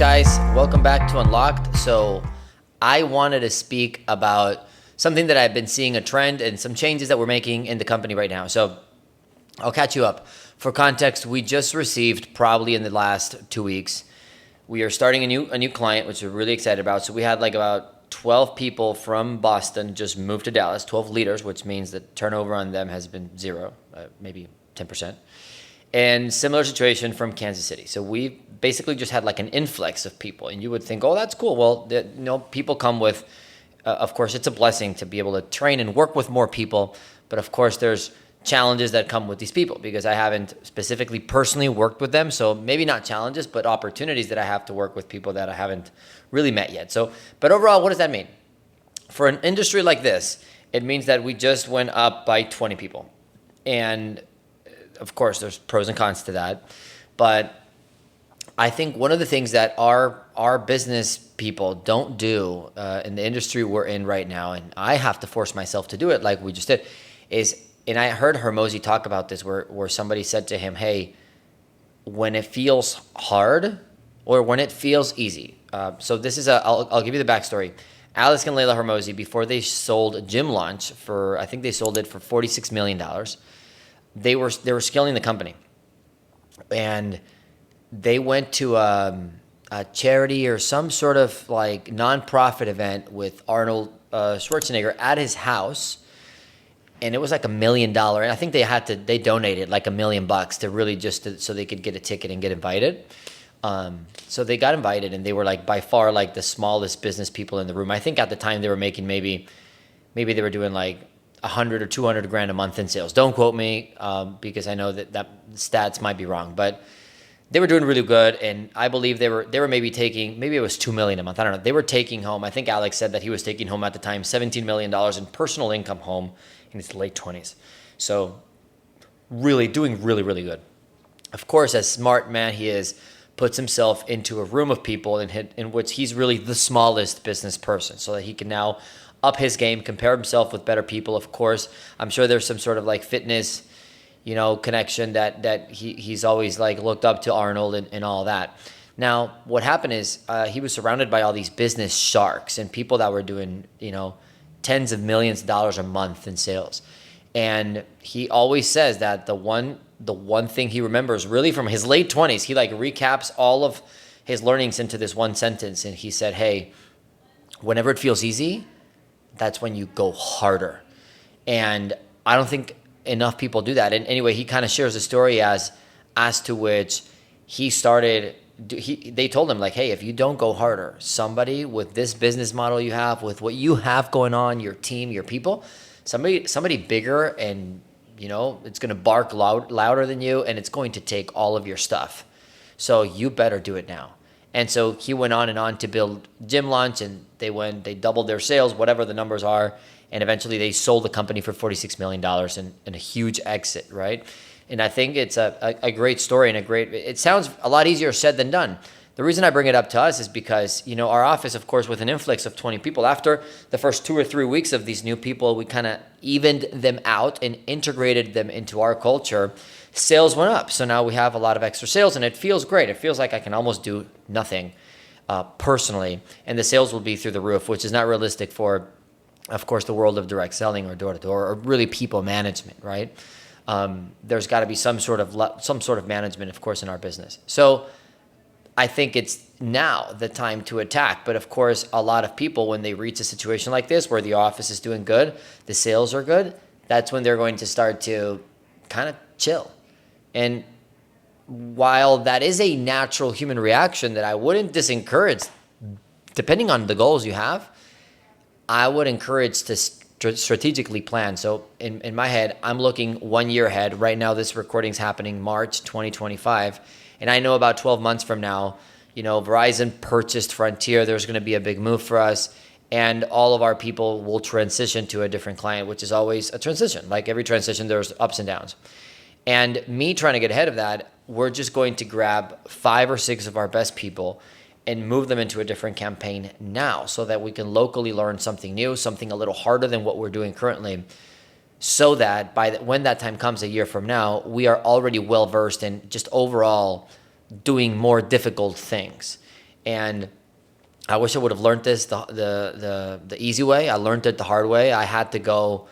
guys? Welcome back to Unlocked. So I wanted to speak about something that I've been seeing a trend and some changes that we're making in the company right now. So I'll catch you up. For context, we just received, probably in the last 2 weeks, we are starting a new client, which we're really excited about. So we had like about 12 people from Boston just moved to Dallas, 12 leaders, which means that turnover on them has been zero, maybe 10%. And similar situation from Kansas City. So we basically just had like an influx of people, and you would think, oh, that's cool. Well, people come with, of course, it's a blessing to be able to train and work with more people. But of course, there's challenges that come with these people because I haven't specifically personally worked with them. So maybe not challenges, but opportunities that I have to work with people that I haven't really met yet. So, but overall, what does that mean? For an industry like this, it means that we just went up by 20 people. And of course, there's pros and cons to that. But I think one of the things that our business people don't do in the industry we're in right now, and I have to force myself to do it like we just did, is, and I heard Hormozi talk about this where somebody said to him, hey, when it feels hard or when it feels easy. So this is I'll give you the backstory. Alex and Layla Hormozi, before they sold Gym Launch I think they sold it for $46 million. They were scaling the company, and they went to a charity or some sort of like nonprofit event with Arnold Schwarzenegger at his house, and it was like $1 million. And I think they donated like $1 million to really so they could get a ticket and get invited. So they got invited, and they were like by far like the smallest business people in the room. I think at the time they were making maybe they were doing like 100 or 200 grand a month in sales. Don't quote me because I know that stats might be wrong, but they were doing really good. And I believe they were maybe taking, maybe it was 2 million a month. I don't know. They were taking home, I think Alex said that he was taking home at the time $17 million in personal income home in his late 20s. So really doing really, really good. Of course, as smart man he is, puts himself into a room of people in which he's really the smallest business person so that he can now up his game, compare himself with better people. Of course, I'm sure there's some sort of like fitness, connection that he's always like looked up to Arnold and all that. Now, what happened is he was surrounded by all these business sharks and people that were doing, tens of millions of dollars a month in sales. And he always says that the one thing he remembers really from his late 20s, he like recaps all of his learnings into this one sentence. And he said, hey, whenever it feels easy, that's when you go harder. And I don't think enough people do that. And anyway, he kind of shares a story as to which they told him like, hey, if you don't go harder, somebody with this business model you have, with what you have going on, your team, your people, somebody bigger and, it's going to bark louder than you, and it's going to take all of your stuff. So you better do it now. And so he went on and on to build Gym Launch, and they doubled their sales, whatever the numbers are. And eventually they sold the company for $46 million and a huge exit, right? And I think it's a great story and it sounds a lot easier said than done. The reason I bring it up to us is because, our office, of course, with an influx of 20 people, after the first 2 or 3 weeks of these new people, we kind of evened them out and integrated them into our culture. Sales went up. So now we have a lot of extra sales, and it feels great. It feels like I can almost do nothing personally, and the sales will be through the roof, which is not realistic for, of course, the world of direct selling or door-to-door or really people management, right? There's got to be some sort of management, of course, in our business. So I think it's now the time to attack. But of course, a lot of people, when they reach a situation like this where the office is doing good, the sales are good, that's when they're going to start to kind of chill. And while that is a natural human reaction that I wouldn't disencourage, depending on the goals you have, I would encourage to strategically plan. So in my head, I'm looking 1 year ahead. Right now, this recording's happening March 2025. And I know about 12 months from now, Verizon purchased Frontier. There's going to be a big move for us. And all of our people will transition to a different client, which is always a transition. Like every transition, there's ups and downs. And me trying to get ahead of that, we're just going to grab 5 or 6 of our best people and move them into a different campaign now so that we can locally learn something new, something a little harder than what we're doing currently, so that when that time comes a year from now, we are already well-versed in just overall doing more difficult things. And I wish I would have learned this the easy way. I learned it the hard way. I had to go,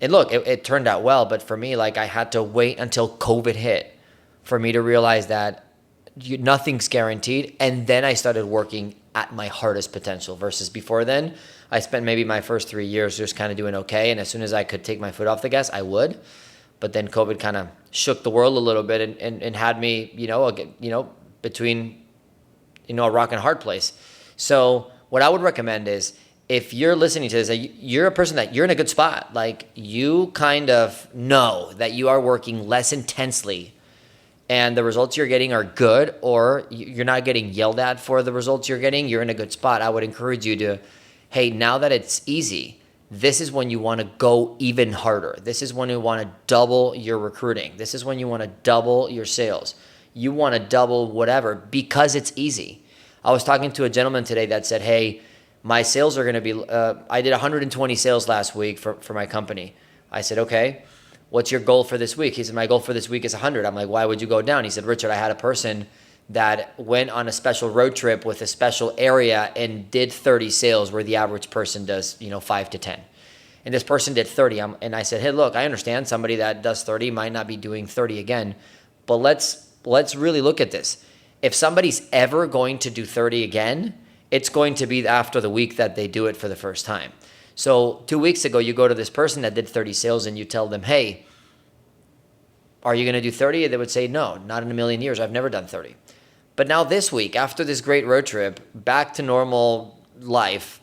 and look, it turned out well. But for me, like, I had to wait until COVID hit for me to realize that nothing's guaranteed. And then I started working at my hardest potential versus before then. I spent maybe my first 3 years just kind of doing okay. And as soon as I could take my foot off the gas, I would. But then COVID kind of shook the world a little bit and had me, between, a rock and a hard place. So what I would recommend is, if you're listening to this, you're a person that you're in a good spot. Like, you kind of know that you are working less intensely and the results you're getting are good, or you're not getting yelled at for the results you're getting, you're in a good spot. I would encourage you to, hey, now that it's easy, this is when you want to go even harder. This is when you want to double your recruiting. This is when you want to double your sales. You want to double whatever because it's easy. I was talking to a gentleman today that said, hey, my sales are going to be, I did 120 sales last week for my company. I said, okay, what's your goal for this week? He said, my goal for this week is 100. I'm like, why would you go down? He said, Richard, I had a person that went on a special road trip with a special area and did 30 sales where the average person does, 5 to 10. And this person did 30. And I said, hey, look, I understand somebody that does 30 might not be doing 30 again, but let's really look at this. If somebody's ever going to do 30 again, it's going to be after the week that they do it for the first time. So 2 weeks ago, you go to this person that did 30 sales and you tell them, hey, are you going to do 30? They would say, no, not in a million years. I've never done 30. But now this week, after this great road trip, back to normal life,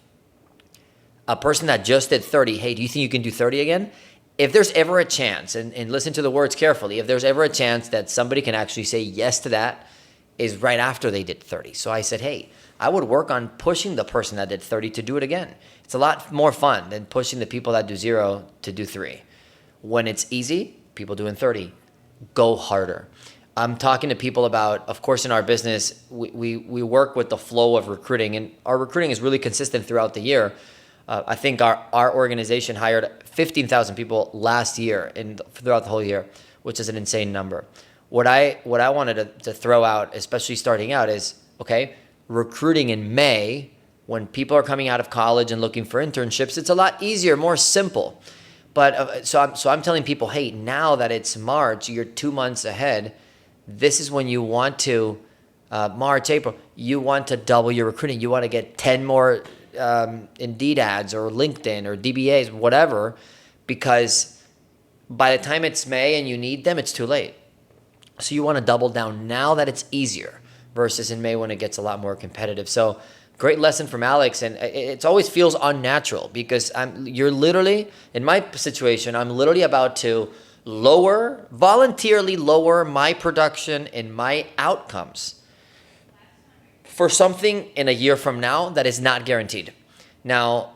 a person that just did 30, hey, do you think you can do 30 again? If there's ever a chance, and listen to the words carefully, if there's ever a chance that somebody can actually say yes to that, is right after they did 30. So I said, hey, I would work on pushing the person that did 30 to do it again. It's a lot more fun than pushing the people that do 0 to do 3. When it's easy, people doing 30, go harder. I'm talking to people about, of course, in our business, we work with the flow of recruiting, and our recruiting is really consistent throughout the year. I think our organization hired 15,000 people last year and throughout the whole year, which is an insane number. What I wanted to throw out, especially starting out, is, okay, recruiting in May, when people are coming out of college and looking for internships, it's a lot easier, more simple. But so I'm telling people, hey, now that it's March, you're 2 months ahead. This is when you want to, March, April, you want to double your recruiting. You want to get 10 more Indeed ads or LinkedIn or DBAs, whatever, because by the time it's May and you need them, it's too late. So you want to double down now that it's easier versus in May when it gets a lot more competitive. So great lesson from Alex. And it always feels unnatural because you're literally, in my situation, I'm literally about to voluntarily lower my production and my outcomes for something in a year from now that is not guaranteed. Now,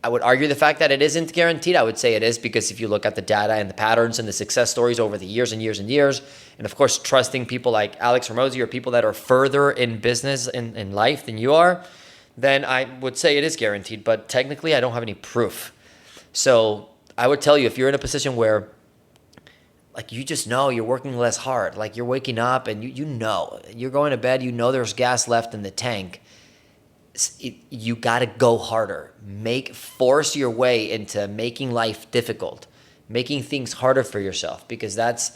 I would argue the fact that it isn't guaranteed. I would say it is, because if you look at the data and the patterns and the success stories over the years and years and years, and of course, trusting people like Alex Hormozi or people that are further in business in life than you are, then I would say it is guaranteed. But technically, I don't have any proof. So I would tell you, if you're in a position where, like, you just know you're working less hard, like you're waking up and you know, you're going to bed, you know there's gas left in the tank, you got to go harder. Force your way into making life difficult, making things harder for yourself, because that's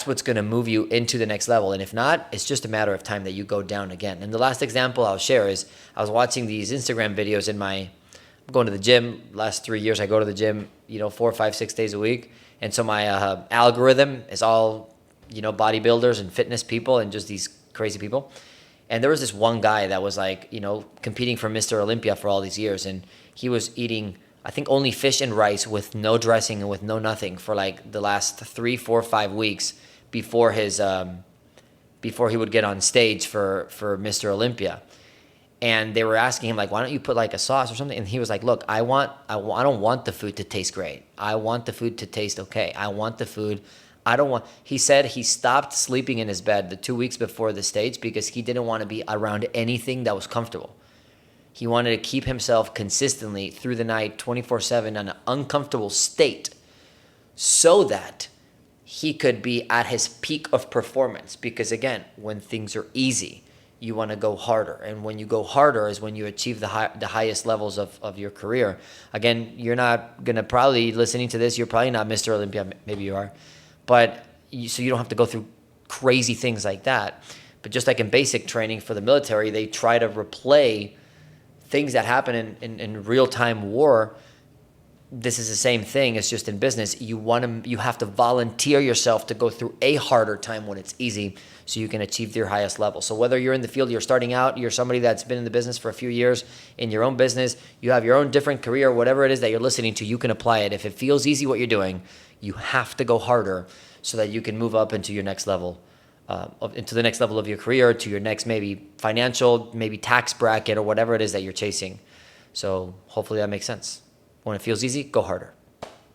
what's going to move you into the next level. And if not, it's just a matter of time that you go down again. And the last example I'll share is, I was watching these Instagram videos I'm going to the gym. Last 3 years, I go to the gym, 4, 5, 6 days a week. And so my algorithm is all, bodybuilders and fitness people and just these crazy people. And there was this one guy that was like, competing for Mr. Olympia for all these years. And he was eating, I think, only fish and rice with no dressing and with no nothing for like the last 3, 4, 5 weeks before he would get on stage for Mr. Olympia. And they were asking him, like, why don't you put like a sauce or something? And he was like, look, I don't want the food to taste great. I want the food to taste okay. He said he stopped sleeping in his bed the 2 weeks before the stage because he didn't want to be around anything that was comfortable. He wanted to keep himself consistently through the night, 24/7, in an uncomfortable state so that he could be at his peak of performance. Because again, when things are easy, you want to go harder. And when you go harder is when you achieve the highest levels of your career. Again, you're not going to probably, listening to this, you're probably not Mr. Olympia. Maybe you are. But so you don't have to go through crazy things like that. But just like in basic training for the military, they try to replay things that happen in real-time war. This is the same thing. It's just in business. You have to volunteer yourself to go through a harder time when it's easy so you can achieve your highest level. So whether you're in the field, you're starting out, you're somebody that's been in the business for a few years, in your own business, you have your own different career, whatever it is that you're listening to, you can apply it. If it feels easy what you're doing, you have to go harder so that you can move up into your next level, into the next level of your career, to your next maybe financial, maybe tax bracket or whatever it is that you're chasing. So hopefully that makes sense. When it feels easy, go harder.